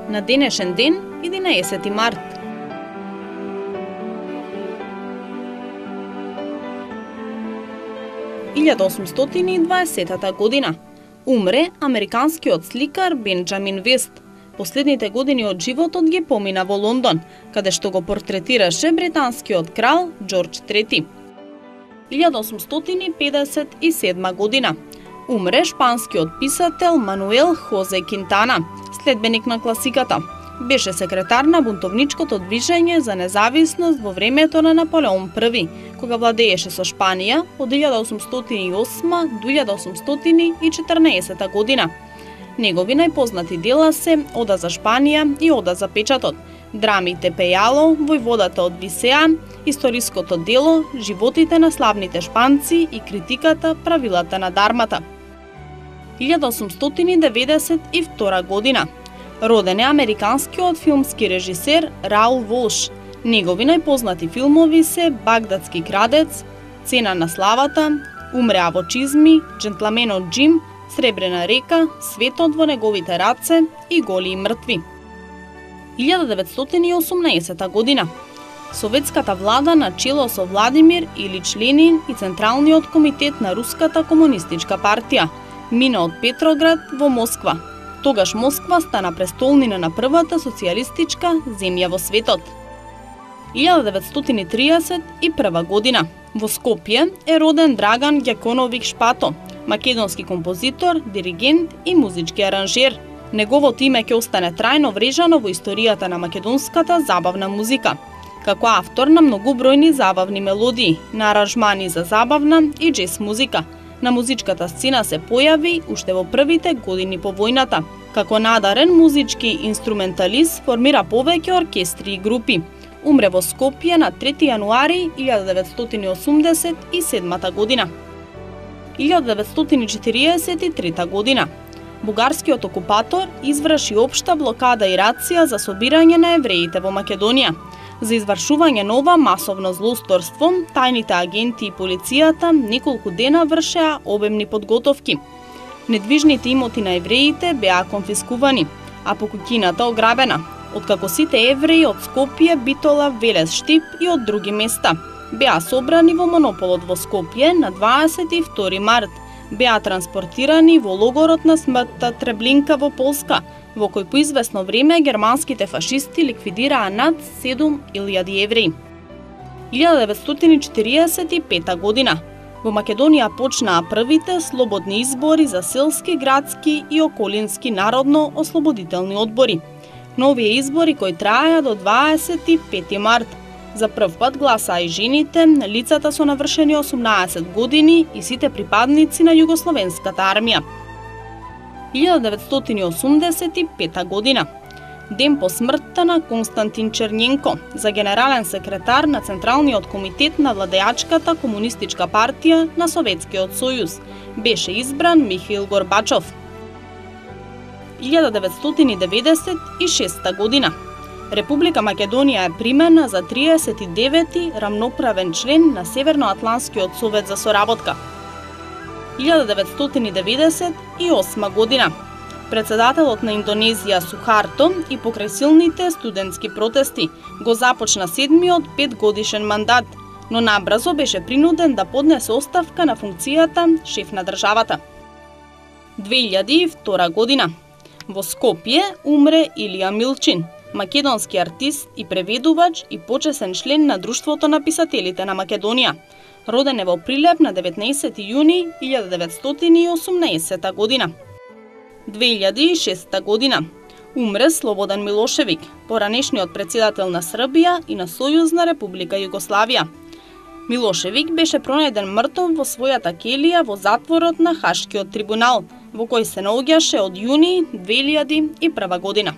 на денешен ден 11 март. – 1820 година умре американскиот сликар Бенџамин Вест. Последните години од животот ги помина во Лондон, каде што го портретираше британскиот крал Џорџ III. 1857 година умре шпанскиот писател Мануел Хозе Кинтана, следбеник на класиката. Беше секретар на бунтовничкото движење за независност во времето на Наполеон I, кога владееше со Шпанија од 1808 до 1814 година. Негови најпознати дела се Ода за Шпанија и Ода за печатот, драмите Пејало, Војводата од Висеа, историското дело Животите на славните шпанци и критиката Правилата на дармата. 1892 година роден е американскиот филмски режисер Раул Волш. Негови најпознати филмови се Багдадски крадец, Цена на славата, Умреа во чизми, Джентламенот Џим, Сребрена река, Светот во неговите раце и Голи и мртви. 1918 година советската влада на чело со Владимир Илич Ленин и Централниот комитет на Руската комунистичка партија мина од Петроград во Москва. Тогаш Москва стана престолнина на првата социјалистичка земја во светот. 1931 година во Скопје е роден Драган Ѓаконовиќ Шпато, македонски композитор, диригент и музички аранжер. Неговото име ќе остане трајно врежано во историјата на македонската забавна музика, како автор на многобројни забавни мелодии, на аранжмани за забавна и џез музика. На музичката сцена се појави уште во првите години по војната. Како надарен музички инструменталист формира повеќе оркестри и групи. Умре во Скопје на 3 јануари 1987 година. 1943 година бугарскиот окупатор изврши општа блокада и рација за собирање на евреите во Македонија. За извршување на ова масовно злоусторство, тајните агенти и полицијата неколку дена вршеа обемни подготовки. Недвижните имоти на евреите беа конфискувани, а покуќината ограбена, откако сите евреи од Скопје, Битола, Велес, Штип и од други места беа собрани во монополот во Скопје на 22 март, беа транспортирани во логорот на смртта Треблинка во Полска, во кој по известно време германските фашисти ликвидираа над 7000 евреи. 1945 година во Македонија почнаа првите слободни избори за селски, градски и околински народно-ослободителни одбори. На овие избори кои траја до 25 март. За прв пат гласаа и жените, лицата со навршени 18 години и сите припадници на југословенската армија. 1985 година ден по смртта на Константин Черњенко, за генерален секретар на Централниот комитет на владеачката комунистичка партија на Советскиот сојуз, беше избран Михаил Горбачов. 1996 година Република Македонија е примена за 39-ти рамноправен член на Северноатланскиот совет за соработка. 1998 година председателот на Индонезија Сухарто и покрај силните студентски протести го започна седмиот 5-годишен мандат, но набрзо беше принуден да поднесе оставка на функцијата шеф на државата. 2002 година во Скопје умре Илија Милчин, македонски артист и преведувач и почесен член на Друштвото на писателите на Македонија. Роден е во Прилеп на 19 јуни 1918 година. 2006 година умре Слободан Милошевиќ, поранешниот председател на Србија и на Сојузна Република Југославија. Милошевиќ беше пронајден мртов во својата келија во затворот на Хашкиот трибунал, во кој се наоѓаше од јуни 2001 година.